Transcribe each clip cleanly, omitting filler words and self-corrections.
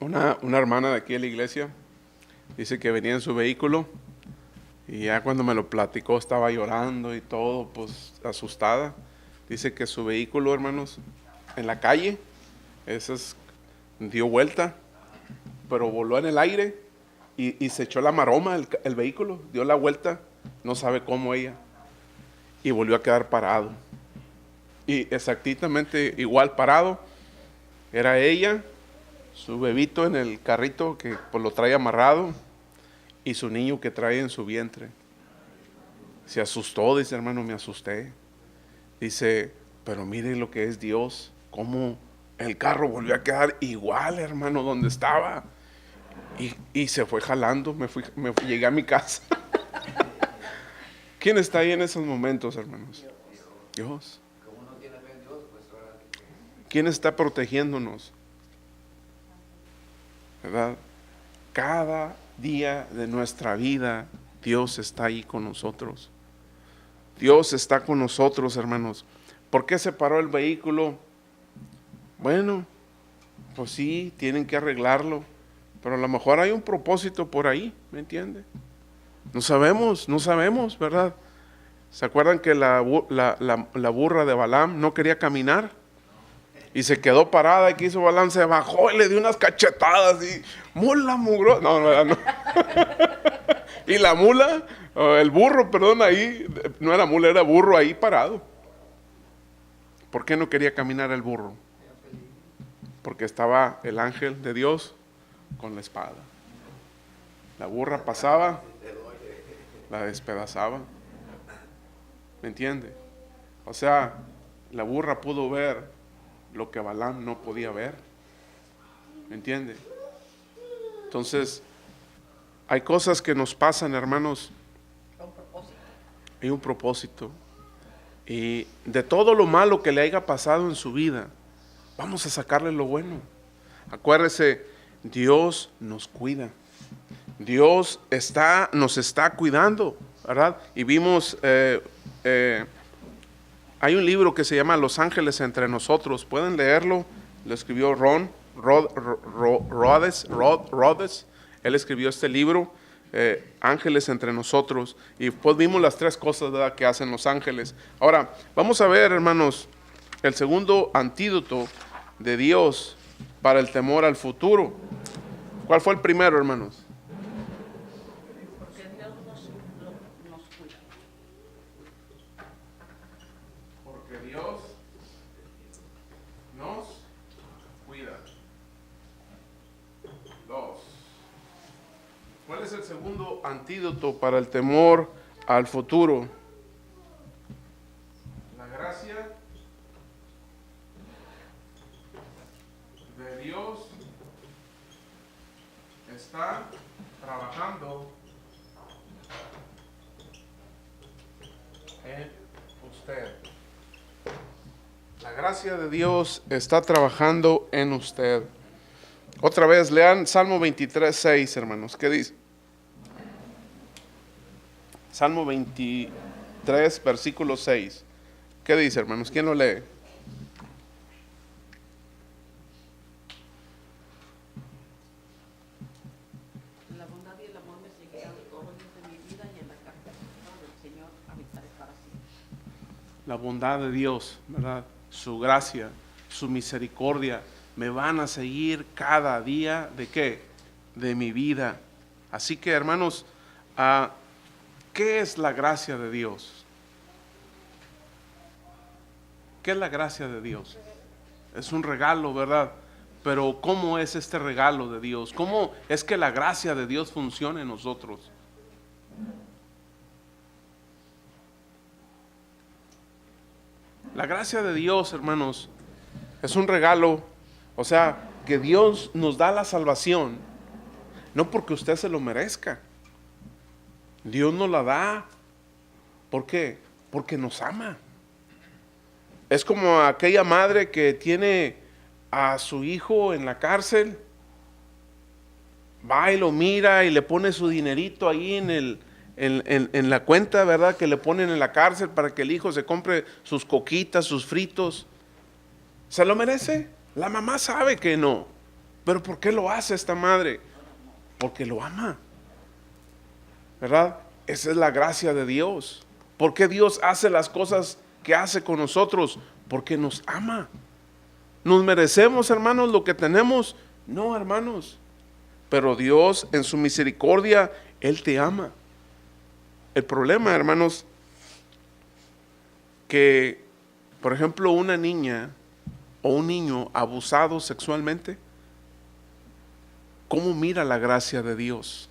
Una hermana de aquí de la iglesia dice que venía en su vehículo y ya cuando me lo platicó estaba llorando y todo, pues asustada. Dice que su vehículo, hermanos, en la calle, dio vuelta, pero voló en el aire y se echó la maroma el vehículo, dio la vuelta, no sabe cómo ella, y volvió a quedar parado. Y exactamente igual parado, era ella, su bebito en el carrito que pues lo trae amarrado y su niño que trae en su vientre. Se asustó, dice, hermano, me asusté. Dice, pero mire lo que es Dios, cómo el carro volvió a quedar igual, hermano, donde estaba. Y se fue jalando, llegué a mi casa. ¿Quién está ahí en esos momentos, hermanos? Dios. ¿Quién está protegiéndonos? ¿Verdad? Cada día de nuestra vida, Dios está ahí con nosotros. Dios está con nosotros, hermanos. ¿Por qué se paró el vehículo? Bueno, pues sí, tienen que arreglarlo, pero a lo mejor hay un propósito por ahí, ¿me entiende? No sabemos, ¿verdad? ¿Se acuerdan que la burra de Balaam no quería caminar? Y se quedó parada, y que hizo Balaam, se bajó y le dio unas cachetadas y mula mugro. No. Y la mula, el burro, perdón, ahí, no era mula, era burro ahí parado. ¿Por qué no quería caminar el burro? Porque estaba el ángel de Dios con la espada. La burra pasaba, la despedazaba. ¿Me entiende? O sea, la burra pudo ver lo que Balaam no podía ver. ¿Me entiende? Entonces, hay cosas que nos pasan, hermanos. Hay un propósito. Y de todo lo malo que le haya pasado en su vida, vamos a sacarle lo bueno. Acuérdese, Dios nos cuida. Dios nos está cuidando, ¿verdad? Y vimos, hay un libro que se llama Los Ángeles entre nosotros. Pueden leerlo. Lo escribió Rhodes. Él escribió este libro, Ángeles entre nosotros. Y pues vimos las tres cosas, ¿verdad?, que hacen los ángeles. Ahora, vamos a ver, hermanos, el segundo antídoto de Dios para el temor al futuro. ¿Cuál fue el primero, hermanos? Porque Dios nos cuida. Porque Dios nos cuida. Dos. ¿Cuál es el segundo antídoto para el temor al futuro? La gracia de Dios está trabajando en usted. La gracia de Dios está trabajando en usted. Otra vez, lean Salmo 23:6, hermanos. ¿Qué dice? Salmo 23, versículo 6. ¿Qué dice, hermanos? ¿Quién lo lee? La bondad y el amor me seguirán todos los días de mi vida, y en la casa del Señor habitaré para siempre. La bondad de Dios, ¿verdad? Su gracia, su misericordia me van a seguir cada día. ¿De qué? De mi vida. Así que, hermanos, ¿qué es la gracia de Dios? ¿Qué es la gracia de Dios? Es un regalo, ¿verdad? Pero ¿cómo es este regalo de Dios? ¿Cómo es que la gracia de Dios funciona en nosotros? La gracia de Dios, hermanos, es un regalo. O sea, que Dios nos da la salvación, no porque usted se lo merezca. Dios nos la da. ¿Por qué? Porque nos ama. Es como aquella madre que tiene a su hijo en la cárcel, va y lo mira y le pone su dinerito ahí en la cuenta, ¿verdad?, que le ponen en la cárcel para que el hijo se compre sus coquitas, sus fritos. ¿Se lo merece? La mamá sabe que no. ¿Pero por qué lo hace esta madre? Porque lo ama, ¿verdad? Esa es la gracia de Dios. ¿Por qué Dios hace las cosas que hace con nosotros? Porque nos ama. ¿Nos merecemos, hermanos, lo que tenemos? No, hermanos. Pero Dios, en su misericordia, Él te ama. El problema, hermanos, que, por ejemplo, una niña o un niño abusado sexualmente, ¿cómo mira la gracia de Dios?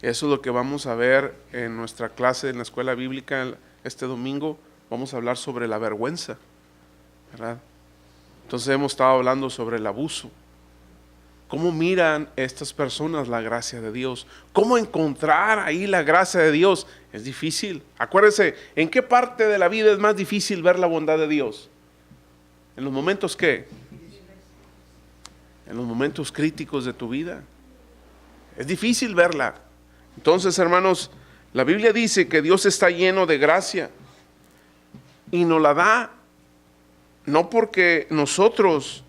Eso es lo que vamos a ver en nuestra clase en la escuela bíblica este domingo. Vamos a hablar sobre la vergüenza, ¿verdad? Entonces hemos estado hablando sobre el abuso. ¿Cómo miran estas personas la gracia de Dios? ¿Cómo encontrar ahí la gracia de Dios? Es difícil. Acuérdense, ¿en qué parte de la vida es más difícil ver la bondad de Dios? ¿En los momentos qué? En los momentos críticos de tu vida. Es difícil verla. Entonces, hermanos, la Biblia dice que Dios está lleno de gracia y nos la da no porque nosotros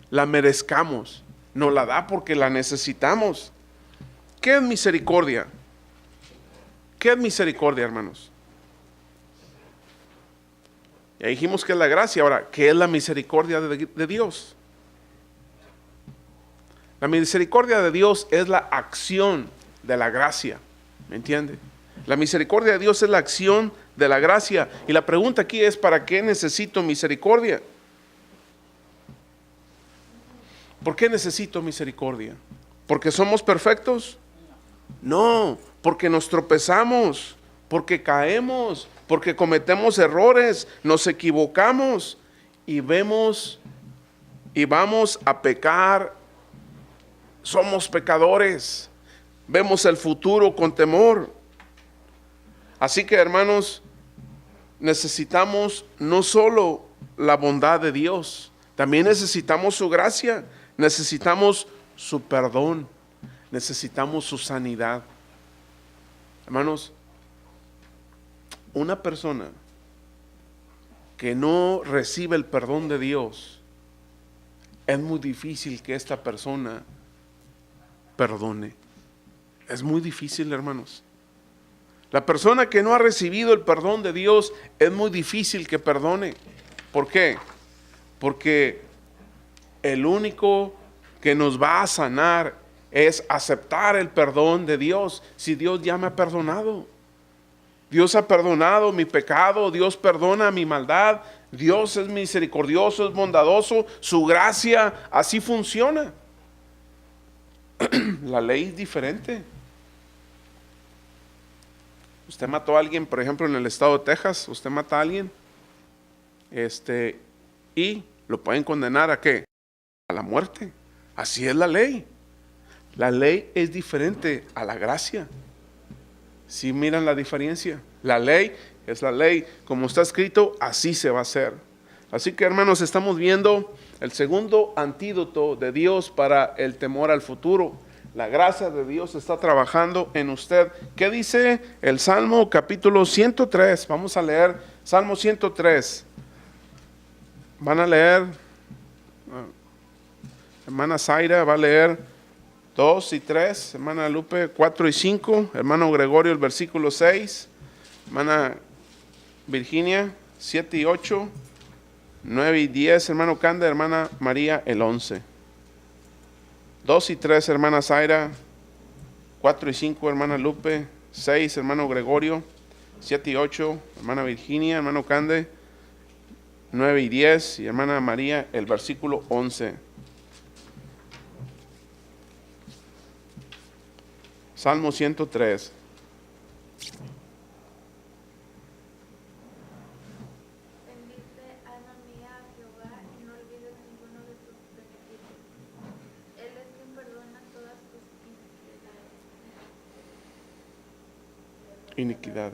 la merezcamos, nos la da porque la necesitamos. ¿Qué es misericordia? ¿Qué es misericordia, hermanos? Ya dijimos que es la gracia. Ahora, ¿qué es la misericordia de Dios? La misericordia de Dios es la acción de la gracia, ¿me entiende? La misericordia de Dios es la acción de la gracia. Y la pregunta aquí es, ¿para qué necesito misericordia? ¿Por qué necesito misericordia? ¿Porque somos perfectos? No, porque nos tropezamos, porque caemos, porque cometemos errores, nos equivocamos y vemos y vamos a pecar. Somos pecadores. Vemos el futuro con temor. Así que, hermanos, necesitamos no solo la bondad de Dios, también necesitamos su gracia, necesitamos su perdón, necesitamos su sanidad. Hermanos, una persona que no recibe el perdón de Dios, es muy difícil que esta persona perdone. Es muy difícil, hermanos. La persona que no ha recibido el perdón de Dios, es muy difícil que perdone. ¿Por qué? Porque el único que nos va a sanar es aceptar el perdón de Dios. Si Dios ya me ha perdonado, Dios ha perdonado mi pecado, Dios perdona mi maldad, Dios es misericordioso, es bondadoso, su gracia así funciona. La ley es diferente. Usted mató a alguien, por ejemplo, en el estado de Texas, usted mata a alguien, y lo pueden condenar ¿a qué? A la muerte. Así es la ley. La ley es diferente a la gracia. ¿Sí miran la diferencia? La ley es la ley. Como está escrito, así se va a hacer. Así que, hermanos, estamos viendo el segundo antídoto de Dios para el temor al futuro. La gracia de Dios está trabajando en usted. ¿Qué dice el Salmo capítulo 103? Vamos a leer Salmo 103. Van a leer, hermana Zaira va a leer 2 y 3, hermana Lupe 4 y 5, hermano Gregorio el versículo 6, hermana Virginia 7 y 8, 9 y 10, hermano Canda, hermana María el 11. 2 y 3, hermana Zaira, 4 y 5, hermana Lupe, 6, hermano Gregorio, 7 y 8, hermana Virginia, hermano Cande, 9 y 10, y hermana María, el versículo 11. Salmo 103. Iniquidad.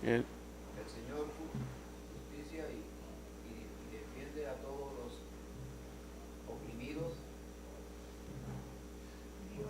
El Señor justicia y defiende a todos los oprimidos. Dios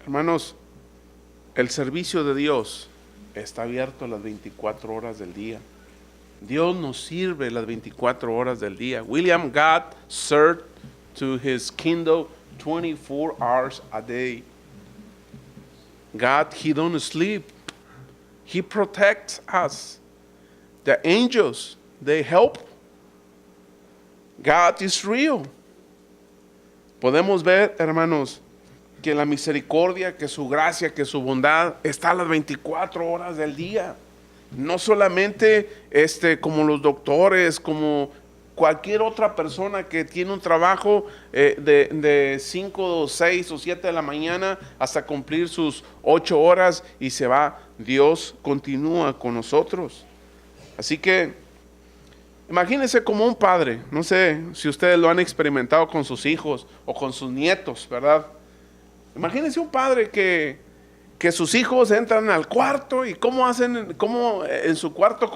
Hermanos, el servicio de Dios está abierto las 24 horas del día. Dios nos sirve las 24 horas del día. William God served to his kingdom 24 hours a day. God, he don't sleep. He protects us. The angels, they help. God is real. Podemos ver, hermanos, que la misericordia, que su gracia, que su bondad está a las 24 horas del día. No solamente como los doctores, como cualquier otra persona que tiene un trabajo de 5, 6 o 7 de la mañana hasta cumplir sus 8 horas y se va. Dios continúa con nosotros. Así que imagínense como un padre. No sé si ustedes lo han experimentado con sus hijos o con sus nietos, ¿verdad? Imagínense un padre que sus hijos entran al cuarto y cómo en su cuarto,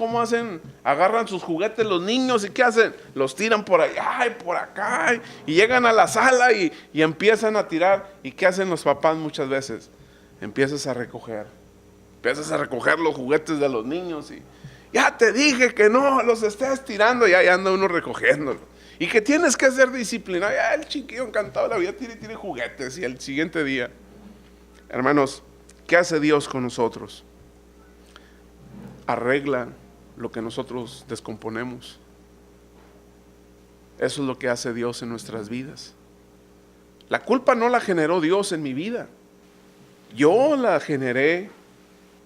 agarran sus juguetes los niños y ¿qué hacen? Los tiran por allá y por acá y llegan a la sala y empiezan a tirar. ¿Y qué hacen los papás muchas veces? Empiezas a recoger los juguetes de los niños y ya te dije que no los estés tirando, ya anda uno recogiéndolo. Y que tienes que ser disciplinado. Ya el chiquillo encantado de la vida tiene juguetes y el siguiente día. Hermanos, ¿qué hace Dios con nosotros? Arregla lo que nosotros descomponemos. Eso es lo que hace Dios en nuestras vidas. La culpa no la generó Dios en mi vida. Yo la generé,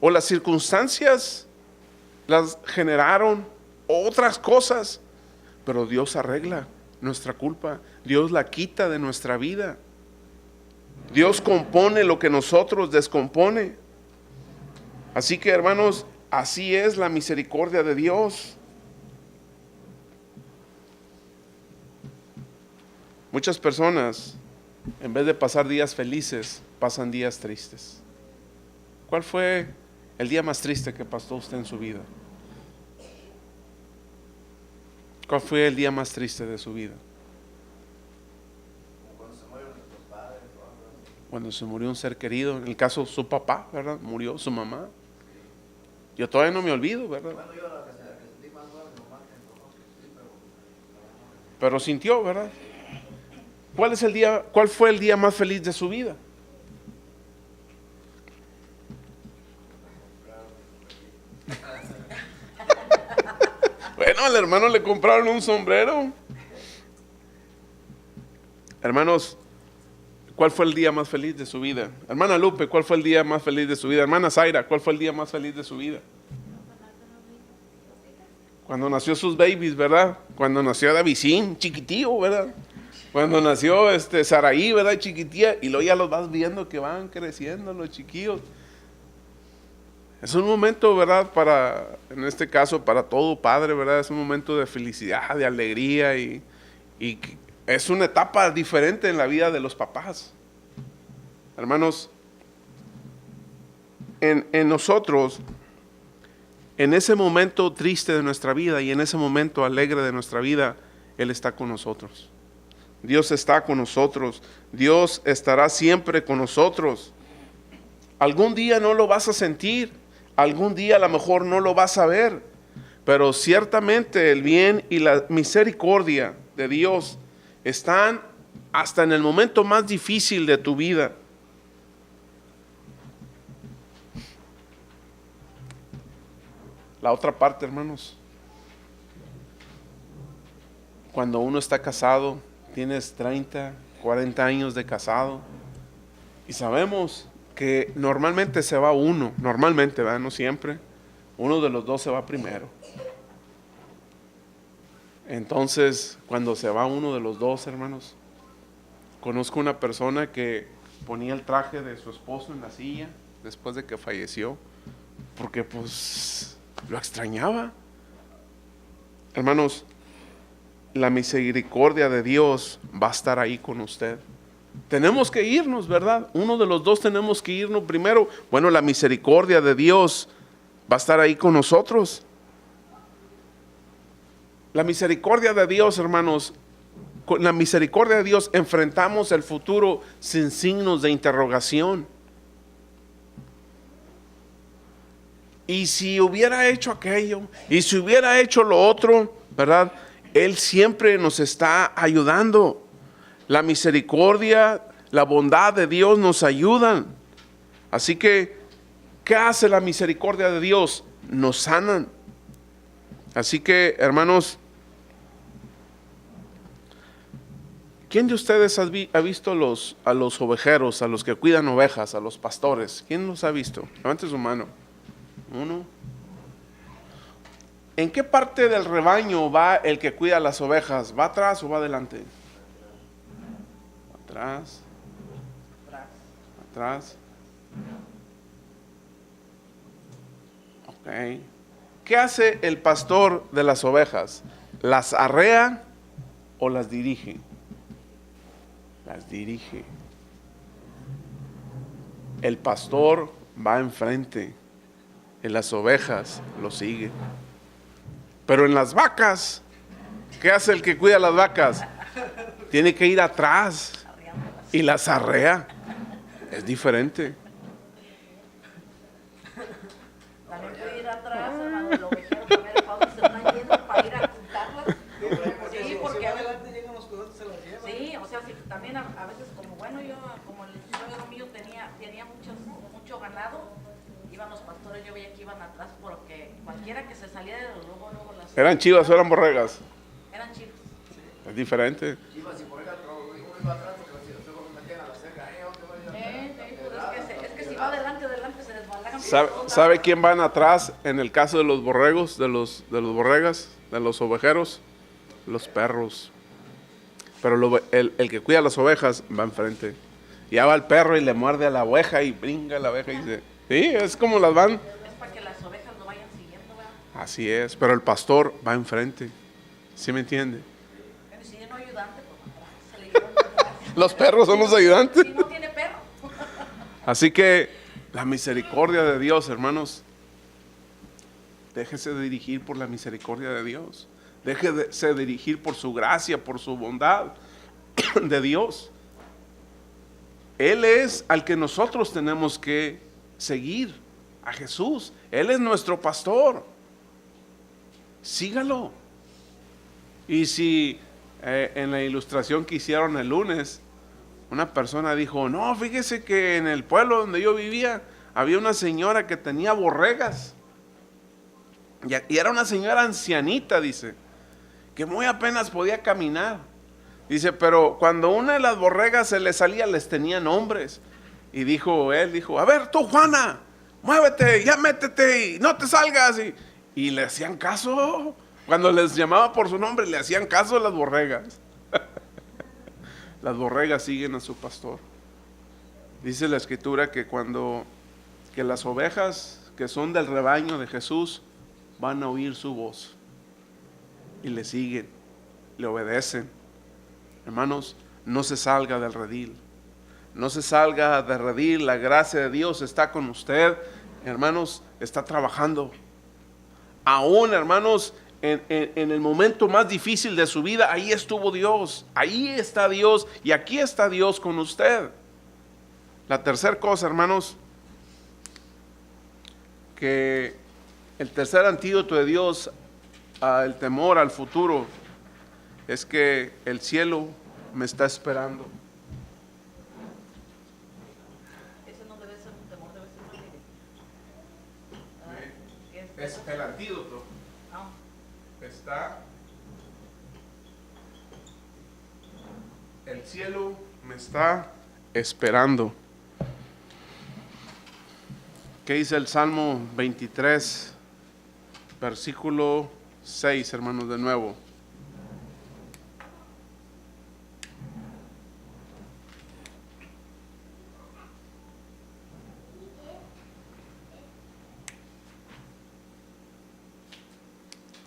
o las circunstancias las generaron, o otras cosas. Pero Dios arregla nuestra culpa. Dios la quita de nuestra vida. Dios compone lo que nosotros descompone. Así que, hermanos, así es la misericordia de Dios. Muchas personas, en vez de pasar días felices, pasan días tristes. ¿Cuál fue el día más triste que pasó usted en su vida? ¿Cuál fue el día más triste de su vida? Cuando se murió un ser querido, en el caso su papá, ¿verdad? Murió su mamá. Yo todavía no me olvido, ¿verdad? Pero sintió, ¿verdad? ¿Cuál fue el día más feliz de su vida? Bueno, al hermano le compraron un sombrero. Hermanos, ¿cuál fue el día más feliz de su vida? Hermana Lupe, ¿cuál fue el día más feliz de su vida? Hermana Zaira, ¿cuál fue el día más feliz de su vida? Cuando nació sus babies, ¿verdad? Cuando nació Davidín, chiquitío, ¿verdad? Cuando nació Saraí, ¿verdad? Chiquitía, y luego ya los vas viendo que van creciendo los chiquillos. Es un momento, ¿verdad? En este caso, para todo padre, ¿verdad? Es un momento de felicidad, de alegría y es una etapa diferente en la vida de los papás. Hermanos, en nosotros, en ese momento triste de nuestra vida y en ese momento alegre de nuestra vida, Él está con nosotros. Dios está con nosotros. Dios estará siempre con nosotros. Algún día no lo vas a sentir. Algún día a lo mejor no lo vas a ver. Pero ciertamente el bien y la misericordia de Dios están hasta en el momento más difícil de tu vida. La otra parte, hermanos. Cuando uno está casado, tienes 30, 40 años de casado y sabemos que normalmente se va uno, normalmente, ¿verdad? No siempre, uno de los dos se va primero. Entonces, cuando se va uno de los dos, hermanos, conozco una persona que ponía el traje de su esposo en la silla después de que falleció, porque pues lo extrañaba. Hermanos, la misericordia de Dios va a estar ahí con usted. Tenemos que irnos, ¿verdad? Uno de los dos tenemos que irnos primero. Bueno, la misericordia de Dios va a estar ahí con nosotros. La misericordia de Dios, hermanos, con la misericordia de Dios enfrentamos el futuro sin signos de interrogación. y si hubiera hecho aquello, y si hubiera hecho lo otro, ¿verdad? Él siempre nos está ayudando. La misericordia, la bondad de Dios nos ayudan. Así que, ¿qué hace la misericordia de Dios? Nos sanan. Así que, hermanos, ¿quién de ustedes ha visto a los ovejeros, a los que cuidan ovejas, a los pastores? ¿Quién los ha visto? Levante su mano. Uno. ¿En qué parte del rebaño va el que cuida las ovejas? ¿Va atrás o va adelante? Atrás. Atrás. Ok. ¿Qué hace el pastor de las ovejas? ¿Las arrea o las dirige? Las dirige. El pastor va enfrente, en las ovejas lo sigue. Pero en las vacas, ¿qué hace el que cuida las vacas? Tiene que ir atrás y las arrea. Es diferente. También puede ir atrás, hermano, el ovejero también el padre se está yendo para ir a juntarlas. Sí, porque a veces llegan los coyotes se las llevan. sí, o sea, si también a veces como bueno, yo como el suegro mío tenía mucho ganado, iban los pastores, yo veía que iban atrás porque cualquiera que se saliera de luego las ¿Eran chivas o eran borregas? eran chivos. Es diferente. Chivas y por ejemplo, uno iba atrás porque luego me metían a la cerca. Pues es que si va adelante se desbalagan. ¿Sabe quién van atrás en el caso de los borregos, de los borregas, de los ovejeros? Los perros. Pero el que cuida las ovejas va enfrente. Ya va el perro y le muerde a la oveja y brinca la oveja y dice, sí, es como las van. Es para que las ovejas lo vayan siguiendo, ¿verdad? Así es, pero el pastor va enfrente. ¿Sí me entiende? Bueno, si tiene un ayudante, pues atrás, se le llevan atrás. Los perros son los ayudantes. Si no tiene perro. Así que la misericordia de Dios, hermanos, déjese de dirigir por la misericordia de Dios. Déjese de dirigir por su gracia, por su bondad de Dios. Él es al que nosotros tenemos que seguir, a Jesús. Él es nuestro pastor. Sígalo. Y si en la ilustración que hicieron el lunes, una persona dijo, no, fíjese que en el pueblo donde yo vivía había una señora que tenía borregas. Y era una señora ancianita, dice, que muy apenas podía caminar. Dice, pero cuando una de las borregas se le salía, les tenía nombres. Y él dijo, a ver tú, Juana, muévete, ya métete y no te salgas. Y le hacían caso. Cuando les llamaba por su nombre, le hacían caso a las borregas. Las borregas siguen a su pastor. Dice la escritura que que las ovejas que son del rebaño de Jesús van a oír su voz y le siguen, le obedecen. Hermanos, no se salga del redil. No se salga del redil. La gracia de Dios está con usted. Hermanos, está trabajando. Aún, hermanos, en el momento más difícil de su vida, ahí estuvo Dios. Ahí está Dios y aquí está Dios con usted. La tercera cosa, hermanos, que el tercer antídoto de Dios al temor al futuro es que el cielo me está esperando. Ese no debe ser un temor, debe ser una alegría. Es el antídoto. Ah, El cielo me está esperando. ¿Qué dice el Salmo 23, versículo 6, hermanos, de nuevo?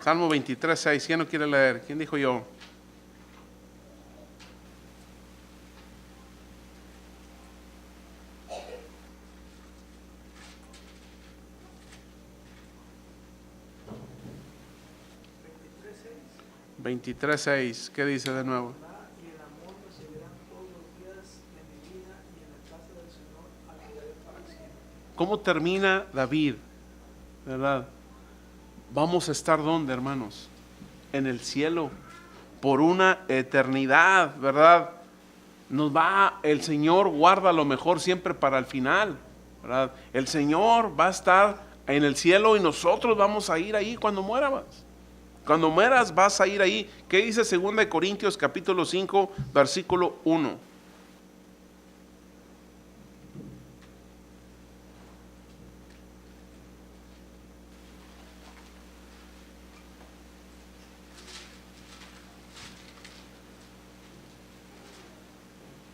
Salmo 23, 6. ¿Quién no quiere leer? ¿Quién dijo yo? ¿23:6? 23:6. ¿Qué dice de nuevo? Y el amor me seguirán todos los días de mi vida y en la casa del Señor habitaré para siempre. ¿Cómo termina David ¿verdad? Vamos a estar ¿dónde, hermanos? En el cielo, por una eternidad, ¿verdad? El Señor guarda lo mejor siempre para el final, ¿verdad? El Señor va a estar en el cielo y nosotros vamos a ir ahí cuando mueras. Cuando mueras vas a ir ahí. ¿Qué dice 2 Corintios capítulo 5, versículo 1?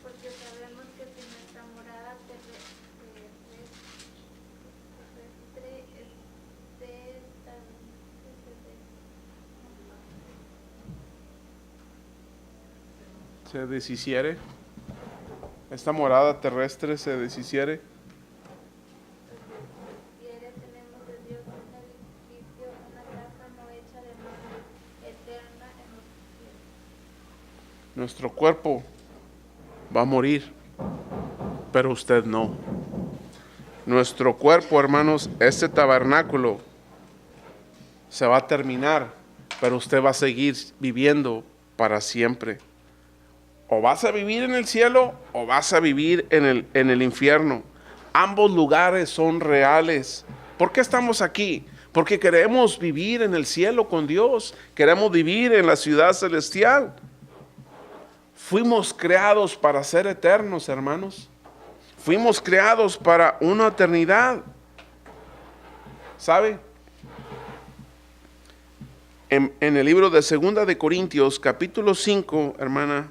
Porque sabemos que si nuestra morada terrestre se deshiciere, esta morada terrestre se deshiciere, tenemos de Dios un edificio, una casa no hecha de manos, eterna en los cielos. nuestro cuerpo va a morir, pero usted no. Nuestro cuerpo, hermanos, este tabernáculo se va a terminar, pero usted va a seguir viviendo para siempre. O vas a vivir en el cielo o vas a vivir en el infierno. Ambos lugares son reales. ¿Por qué estamos aquí? Porque queremos vivir en el cielo con Dios. Queremos vivir en la ciudad celestial. Fuimos creados para ser eternos, hermanos. Fuimos creados para una eternidad. ¿Sabe? En el libro de 2 de Corintios, capítulo 5, hermana,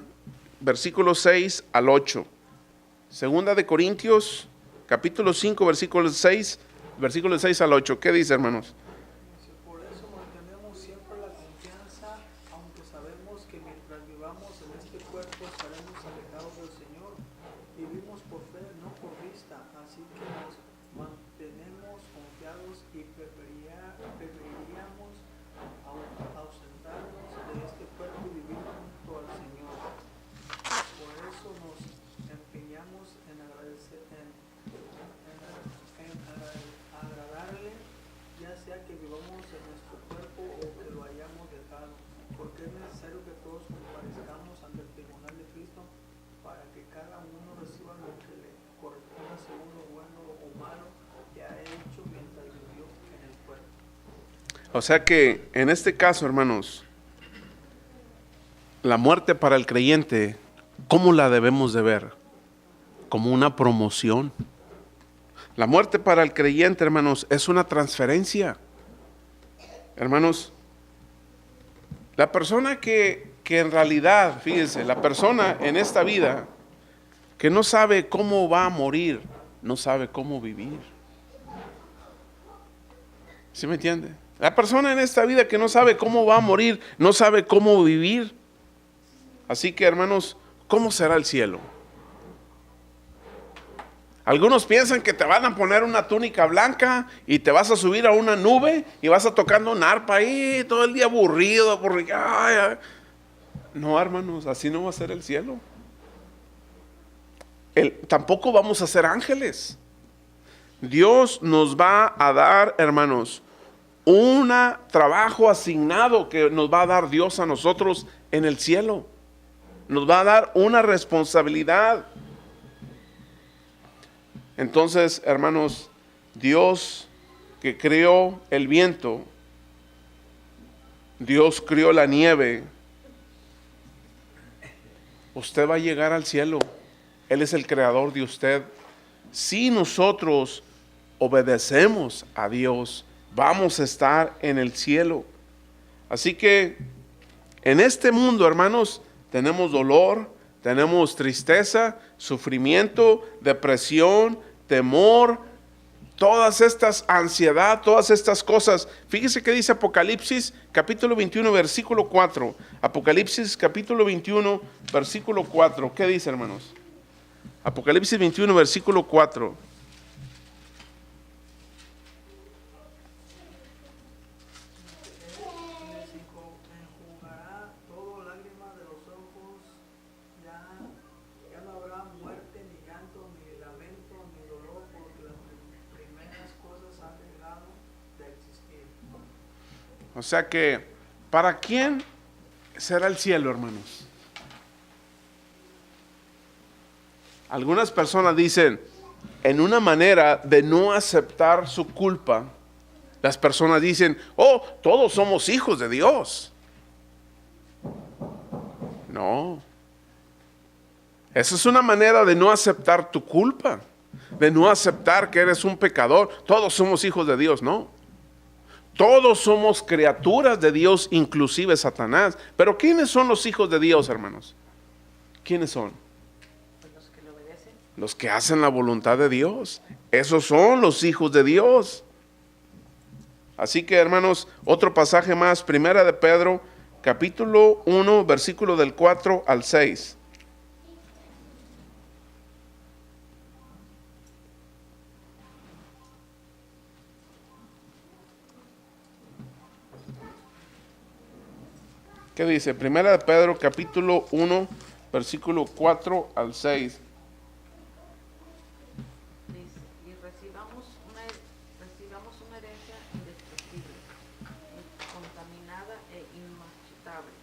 versículos 6 al 8. 2 de Corintios, capítulo 5, versículos 6 al 8. ¿Qué dice, hermanos? Por eso mantenemos siempre la confianza, aunque sabemos que mientras vivamos en este cuerpo estaremos alejados del Señor. Vivimos por fe, no por vista, así que nos mantenemos confiados y preferiríamos ausentarnos de este cuerpo y vivir junto al Señor. Por eso nos empeñamos en agradarle, ya sea que vivamos en nuestro cuerpo o que lo hayamos dejado, porque es necesario que todos comparezcamos ante el tribunal de Cristo para que cada uno reciba lo que le corresponda según lo bueno o malo que ha hecho mientras vivió en el cuerpo. O sea que en este caso, hermanos, la muerte para el creyente, ¿cómo la debemos de ver? Como una promoción. La muerte para el creyente, hermanos, es una transferencia. Hermanos, la persona que en realidad, fíjense, la persona en esta vida que no sabe cómo va a morir, no sabe cómo vivir. ¿Sí me entiende? La persona en esta vida que no sabe cómo va a morir, no sabe cómo vivir. Así que, hermanos, ¿cómo será el cielo? Algunos piensan que te van a poner una túnica blanca y te vas a subir a una nube y vas a tocando un arpa ahí todo el día aburrido. No, hermanos, así no va a ser el cielo. Tampoco vamos a ser ángeles. Dios nos va a dar, hermanos, un trabajo asignado que nos va a dar Dios a nosotros en el cielo. Nos va a dar una responsabilidad. Entonces, hermanos, Dios que creó el viento, Dios creó la nieve, usted va a llegar al cielo. Él es el creador de usted. Si nosotros obedecemos a Dios, vamos a estar en el cielo. Así que en este mundo, hermanos, tenemos dolor, tenemos tristeza, sufrimiento, depresión, temor, todas estas ansiedad, todas estas cosas. Fíjese que dice Apocalipsis capítulo 21 versículo 4. Apocalipsis capítulo 21 versículo 4. ¿Qué dice, hermanos? Apocalipsis 21 versículo 4. Les enjugará todo lágrima de los ojos, ya no habrá muerte, ni llanto, ni lamento, ni dolor, porque las primeras cosas han dejado de O sea que, ¿para quién será el cielo, hermanos? Algunas personas dicen, en una manera de no aceptar su culpa, las personas dicen, oh, todos somos hijos de Dios. No. Esa es una manera de no aceptar tu culpa, de no aceptar que eres un pecador. Todos somos hijos de Dios, no. Todos somos criaturas de Dios, inclusive Satanás. Pero ¿quiénes son los hijos de Dios, hermanos? ¿Quiénes son? Pues los que le obedecen. Los que hacen la voluntad de Dios. Esos son los hijos de Dios. Así que, hermanos, otro pasaje más, Primera de Pedro, capítulo 1, versículo del 4 al 6. ¿Qué dice? Primera de Pedro, capítulo 1, versículo 4 al 6. Dice, y recibamos una herencia indestructible, incontaminada e inmarchitable.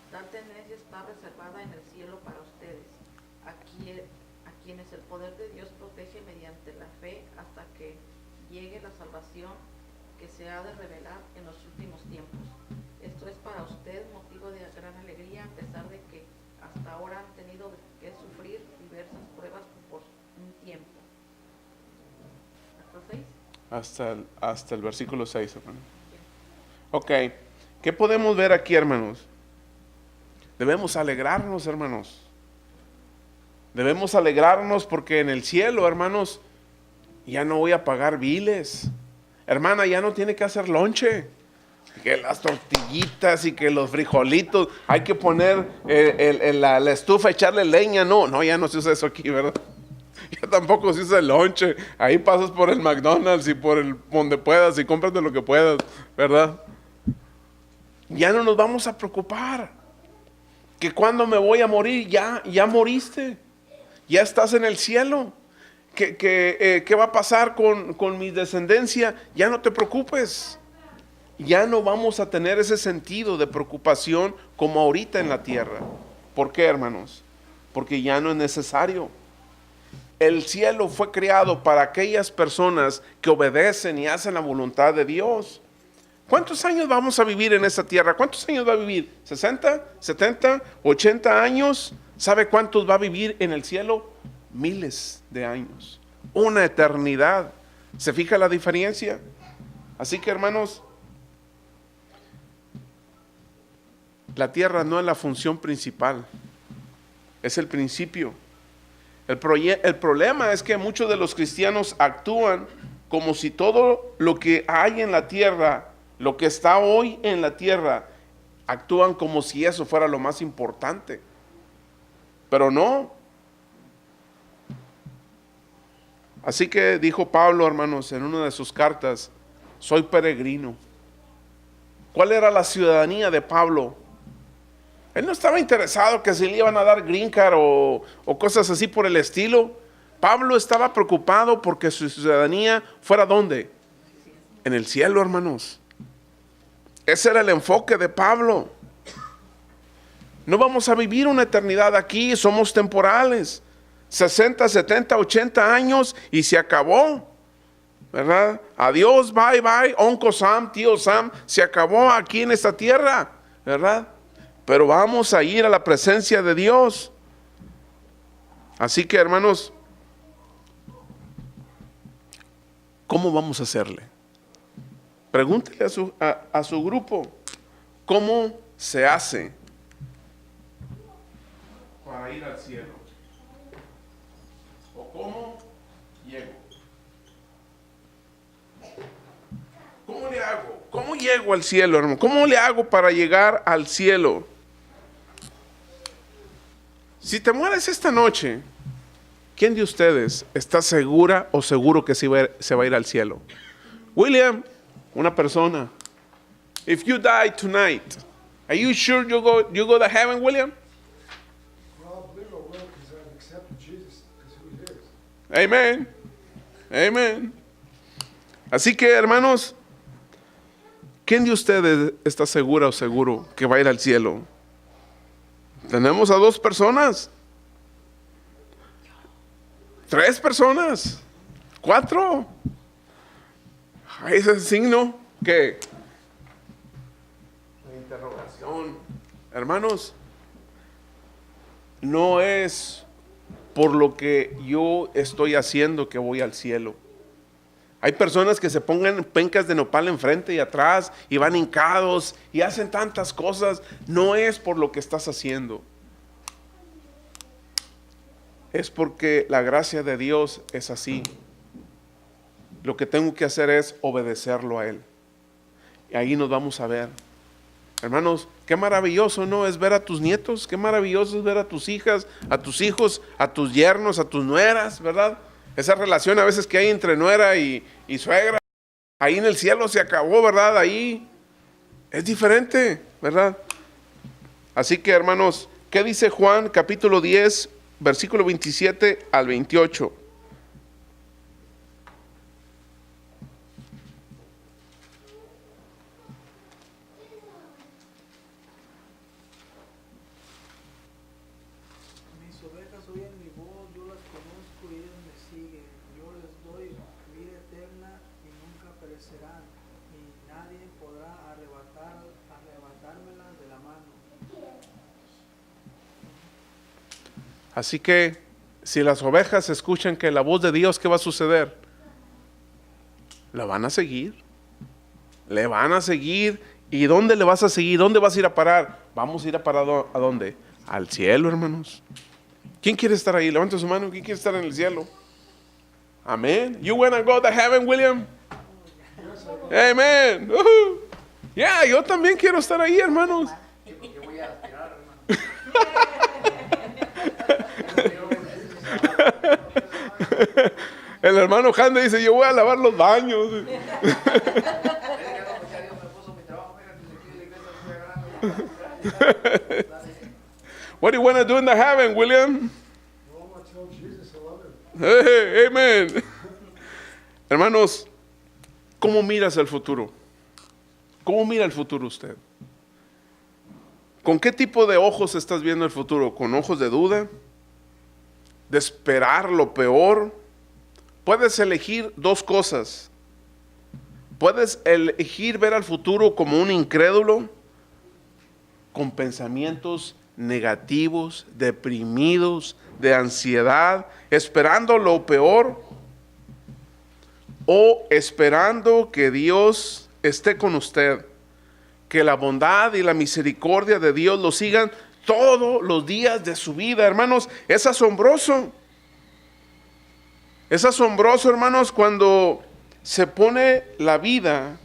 Tal herencia está reservada en el cielo para ustedes, a quienes el poder de Dios protege mediante la fe hasta que llegue la salvación que se ha de revelar en los últimos tiempos. Esto es para usted motivo de gran alegría, a pesar de que hasta ahora han tenido que sufrir diversas pruebas por un tiempo. ¿Hasta 6? Hasta el versículo 6, hermano. Ok, ¿qué podemos ver aquí, hermanos? Debemos alegrarnos, hermanos. Debemos alegrarnos porque en el cielo, hermanos, ya no voy a pagar biles. Hermana, ya no tiene que hacer lonche. Que las tortillitas y que los frijolitos, hay que poner la estufa, echarle leña. No, ya no se usa eso aquí, ¿verdad? Ya tampoco se usa el lonche. Ahí pasas por el McDonald's y por el donde puedas y compras de lo que puedas, ¿verdad? Ya no nos vamos a preocupar. Que cuando me voy a morir, ya moriste. Ya estás en el cielo. ¿Qué va a pasar con mi descendencia? Ya no te preocupes. Ya no vamos a tener ese sentido de preocupación como ahorita en la tierra. ¿Por qué, hermanos? Porque ya no es necesario. El cielo fue creado para aquellas personas que obedecen y hacen la voluntad de Dios. ¿Cuántos años vamos a vivir en esta tierra? ¿Cuántos años va a vivir? ¿60, 70, 80 años? ¿Sabe cuántos va a vivir en el cielo? Miles de años. Una eternidad. ¿Se fija la diferencia? Así que, hermanos, la tierra no es la función principal, es el principio. El problema es que muchos de los cristianos actúan como si todo lo que hay en la tierra, lo que está hoy en la tierra, actúan como si eso fuera lo más importante. Pero no. Así que dijo Pablo, hermanos, en una de sus cartas, soy peregrino. ¿Cuál era la ciudadanía de Pablo? Él no estaba interesado que si le iban a dar green card o cosas así por el estilo. Pablo estaba preocupado porque su ciudadanía fuera ¿dónde? En el cielo, hermanos. Ese era el enfoque de Pablo. No vamos a vivir una eternidad aquí, somos temporales. 60, 70, 80 años y se acabó. ¿Verdad? Adiós, bye, bye, Uncle Sam, tío Sam, se acabó aquí en esta tierra. ¿Verdad? Pero vamos a ir a la presencia de Dios. Así que, hermanos, ¿cómo vamos a hacerle? Pregúntele a su grupo, ¿cómo se hace para ir al cielo? ¿O cómo llego? ¿Cómo le hago? ¿Cómo llego al cielo, hermano? ¿Cómo le hago para llegar al cielo? Si te mueres esta noche, ¿quién de ustedes está segura o seguro que se va a ir al cielo? William, una persona. If you die tonight, are you sure you go to heaven, William? Probably I will, because I've accepted Jesus as who he is. Amen. Amen. Así que, hermanos, ¿Quién de ustedes está segura o seguro que va a ir al cielo? Tenemos a 2 personas, 3 personas, 4. Ahí es el signo que la interrogación, hermanos, no es por lo que yo estoy haciendo que voy al cielo. Hay personas que se pongan pencas de nopal enfrente y atrás y van hincados y hacen tantas cosas. No es por lo que estás haciendo. Es porque la gracia de Dios es así. Lo que tengo que hacer es obedecerlo a Él. Y ahí nos vamos a ver. Hermanos, qué maravilloso, ¿no? Es ver a tus nietos. Qué maravilloso es ver a tus hijas, a tus hijos, a tus yernos, a tus nueras, ¿verdad? Esa relación a veces que hay entre nuera y suegra, ahí en el cielo se acabó, ¿verdad? Ahí es diferente, ¿verdad? Así que, hermanos, ¿qué dice Juan capítulo 10, versículo 27 al 28? Mis ovejas oyen mi voz, yo las conozco y ellas me siguen. Yo les doy vida eterna y nunca perecerán, ni nadie podrá arrebatármelas de la mano. Así que, si las ovejas escuchan que la voz de Dios, ¿qué va a suceder? La van a seguir. Le van a seguir. ¿Y dónde le vas a seguir? ¿Dónde vas a ir a parar? Vamos a ir a parar ¿a dónde? Al cielo, hermanos. ¿Quién quiere estar ahí? Levanta su mano. ¿Quién quiere estar en el cielo? Amén. You wanna go to heaven, William? Amen. Yeah, yo también quiero estar ahí, hermanos. El hermano Hande dice, yo voy a lavar los baños. What do you want to do in the heaven, William? No, I'm going to tell Jesus I love him. Hey, amen. Hermanos, ¿cómo miras el futuro? ¿Cómo mira el futuro usted? ¿Con qué tipo de ojos estás viendo el futuro? ¿Con ojos de duda? ¿De esperar lo peor? Puedes elegir 2 cosas. Puedes elegir ver al futuro como un incrédulo, con pensamientos negativos, deprimidos, de ansiedad, esperando lo peor, o esperando que Dios esté con usted, que la bondad y la misericordia de Dios lo sigan todos los días de su vida. Hermanos, es asombroso. Es asombroso, hermanos, cuando se pone la vida,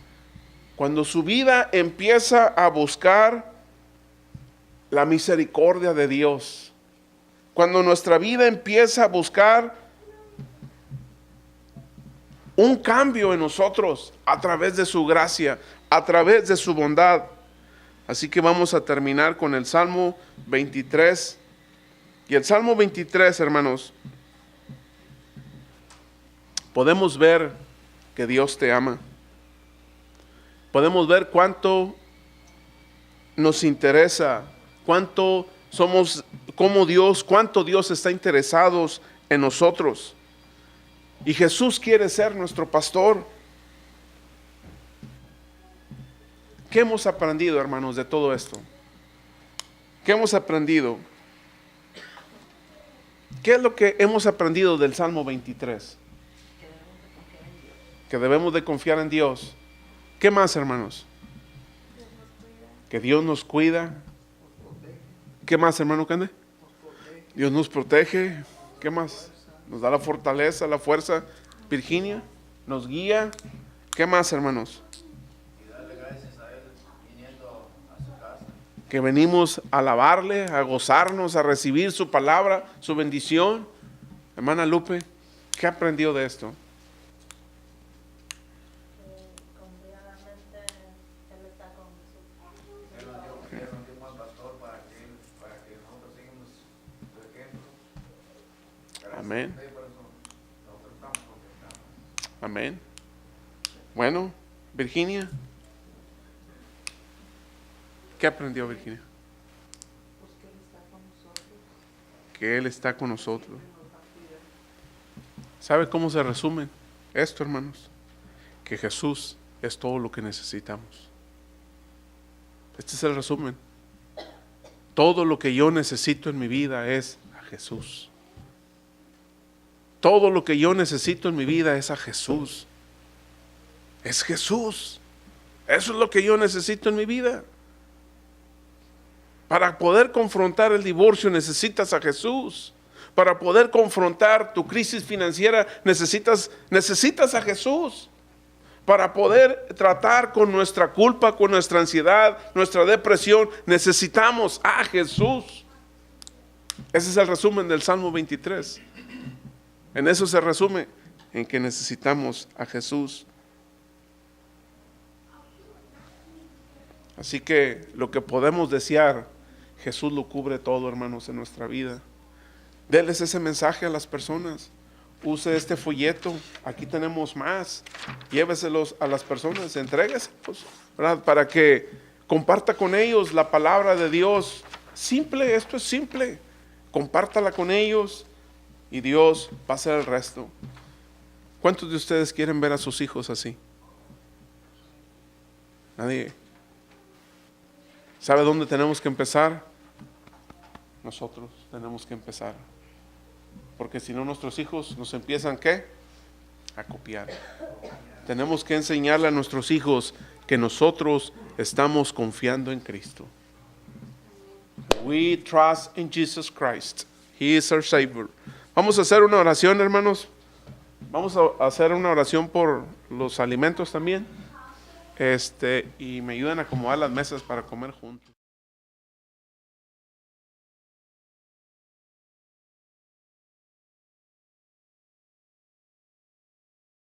cuando su vida empieza a buscar la misericordia de Dios, cuando nuestra vida empieza a buscar un cambio en nosotros a través de su gracia, a través de su bondad. Así que vamos a terminar con el Salmo 23. Y el Salmo 23, hermanos, podemos ver que Dios te ama. Podemos ver cuánto nos interesa, cuánto somos como Dios, cuánto Dios está interesado en nosotros. Y Jesús quiere ser nuestro pastor. ¿Qué hemos aprendido, hermanos, de todo esto? ¿Qué hemos aprendido? ¿Qué es lo que hemos aprendido del Salmo 23? Que debemos de confiar en Dios. ¿Qué más, hermanos? Que Dios nos cuida. ¿Qué más, hermano Cande? Dios nos protege. ¿Qué más? Nos da la fortaleza, la fuerza. Virginia nos guía. ¿Qué más, hermanos? Y darle gracias a Él viniendo a su casa. Que venimos a alabarle, a gozarnos, a recibir su palabra, su bendición. Hermana Lupe, ¿qué aprendió de esto? Confiadamente Él está con nosotros. Él nos dio más pastor para que nosotros sigamos su ejemplo. Gracias Amén. a usted, por eso nosotros estamos contentos. Amén. Bueno, Virginia, ¿Qué aprendió Virginia? Pues que Él está con nosotros. Que Él está con nosotros. ¿Sabe cómo se resume esto, hermanos? Que Jesús es todo lo que necesitamos. Este es el resumen. Todo lo que yo necesito en mi vida es a Jesús. Todo lo que yo necesito en mi vida es a Jesús. Es Jesús. Eso es lo que yo necesito en mi vida. Para poder confrontar el divorcio necesitas a Jesús. Para poder confrontar tu crisis financiera necesitas a Jesús. Para poder tratar con nuestra culpa, con nuestra ansiedad, nuestra depresión, necesitamos a Jesús. Ese es el resumen del Salmo 23. En eso se resume, en que necesitamos a Jesús. Así que lo que podemos desear, Jesús lo cubre todo, hermanos, en nuestra vida. Denles ese mensaje a las personas. Use este folleto, aquí tenemos más. Lléveselos a las personas, entrégueselos, ¿verdad? Para que comparta con ellos la palabra de Dios. Simple, esto es simple. Compártala con ellos y Dios va a hacer el resto. ¿Cuántos de ustedes quieren ver a sus hijos así? Nadie. ¿Sabe dónde tenemos que empezar? Nosotros tenemos que empezar. Porque si no, nuestros hijos nos empiezan, ¿qué? A copiar. Tenemos que enseñarle a nuestros hijos que nosotros estamos confiando en Cristo. We trust in Jesus Christ. He is our Savior. Vamos a hacer una oración, hermanos. Vamos a hacer una oración por los alimentos también. Y me ayudan a acomodar las mesas para comer juntos.